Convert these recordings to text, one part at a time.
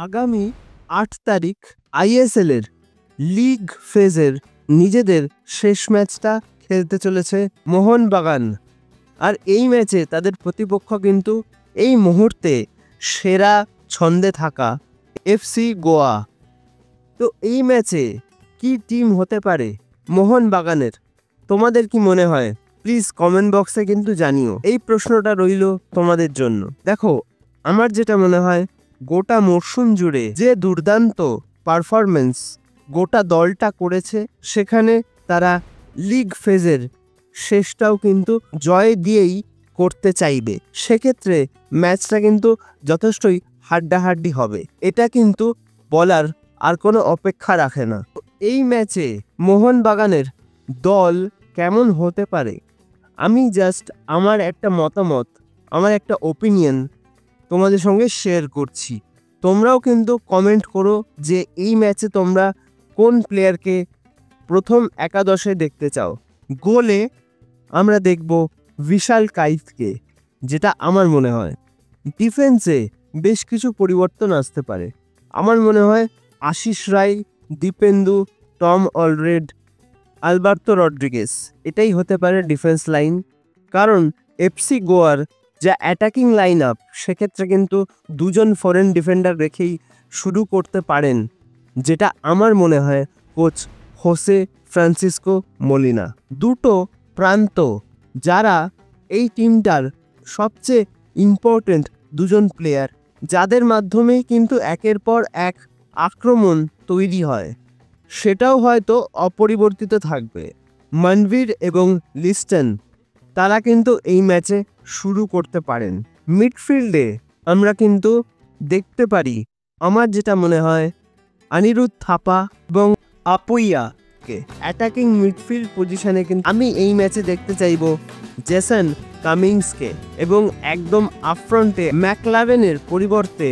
আগামী ৮ তারিখ আইএসএল এর লিগ ফেজের নিজেদের শেষ ম্যাচটা খেলতে চলেছে মোহনবাগান। আর এই ম্যাচে তাদের প্রতিপক্ষ কিন্তু এই মুহূর্তে সেরা ছন্দে থাকা এফসি গোয়া। তো এই ম্যাচে কি টিম হতে পারে মোহনবাগানের? তোমাদের কি মনে হয়? প্লিজ কমেন্ট বক্সে কিন্তু জানিও। এই প্রশ্নটা রইল তোমাদের জন্য। দেখো, আমার যেটা মনে হয়, গোটা মরশুম জুড়ে যে দুর্দান্ত পারফরমেন্স গোটা দলটা করেছে, সেখানে তারা লিগ ফেজের শেষটাও কিন্তু জয় দিয়েই করতে চাইবে। সেক্ষেত্রে ম্যাচটা কিন্তু যথেষ্টই হাড্ডাহাড্ডি হবে, এটা কিন্তু বলার আর কোনো অপেক্ষা রাখে না। এই ম্যাচে মোহনবাগানের দল কেমন হতে পারে, আমি জাস্ট আমার একটা মতামত, আমার একটা ওপিনিয়ন তোমাদের সঙ্গে শেয়ার করছি। তোমরাও কিন্তু কমেন্ট করো যে এই ম্যাচে তোমরা কোন প্লেয়ারকে প্রথম একাদশে দেখতে চাও। গোলে আমরা দেখব বিশাল কাইফকে, যেটা আমার মনে হয়। ডিফেন্সে বেশ কিছু পরিবর্তন আসতে পারে। আমার মনে হয় Ashis Roy, Dipendu, Tom Aldred, Alberto Rodriguez, এটাই হতে পারে ডিফেন্স লাইন। কারণ এফসি গোয়ার যা অ্যাটাকিং লাইন আপ, সেক্ষেত্রে কিন্তু দুজন ফরেন ডিফেন্ডার রেখেই শুরু করতে পারেন, যেটা আমার মনে হয় কোচ হোসে ফ্রান্সিসকো মোলিনা। দুটো প্রান্ত যারা এই টিমটার সবচেয়ে ইম্পর্টেন্ট দুজন প্লেয়ার, যাদের মাধ্যমে কিন্তু একের পর এক আক্রমণ তৈরি হয়, সেটাও হয়তো অপরিবর্তিত থাকবে। মনভীর এবং লিস্টন, তারা কিন্তু এই ম্যাচে শুরু করতে পারেন। মিডফিল্ডে আমরা কিন্তু দেখতে পারি, আমার যেটা মনে হয়, অনিরুদ্ধ থাপা এবং আপুইয়াকে অ্যাটাকিং মিডফিল্ড পজিশনে কিন্তু আমি এই ম্যাচে দেখতে চাইব জেসন কামিংসকে, এবং একদম আপফ্রন্টে ম্যাকলারেনের পরিবর্তে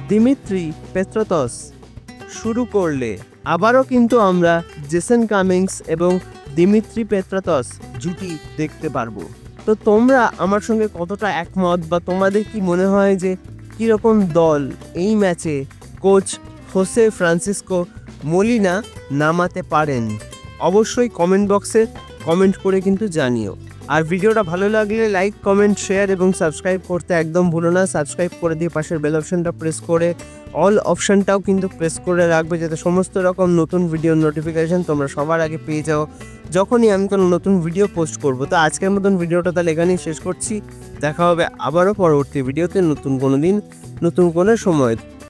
দিমিত্রি পেত্রাতস শুরু করলে আবারও কিন্তু আমরা জেসন কামিংস এবং দিমিত্রি পেত্রাতস জুটি দেখতে পারবো। তো তোমরা আমার সঙ্গে কতটা একমত, বা তোমাদের কি মনে হয় যে কীরকম দল এই ম্যাচে কোচ হোসে ফ্রান্সিসকো মোলিনা নামাতে পারেন? অবশ্যই কমেন্ট বক্সে কমেন্ট করে কিন্তু জানিও। আর ভিডিওটা ভালো লাগলে লাইক, কমেন্ট, শেয়ার এবং সাবস্ক্রাইব করতে একদম ভুলো না। সাবস্ক্রাইব করে দিয়ে পাশের বেল অপশনটা প্রেস করে অল অপশনটাও কিন্তু প্রেস করে রাখবে, যাতে সমস্ত রকম নতুন ভিডিওর নোটিফিকেশান তোমরা সবার আগে পেয়ে যাও যখনই আমি কোনো নতুন ভিডিও পোস্ট করব। তো আজকের মতন ভিডিওটা তাহলে এখানেই শেষ করছি। দেখা হবে আবারও পরবর্তী ভিডিওতে, নতুন কোনো দিন, নতুন কোনো সময়।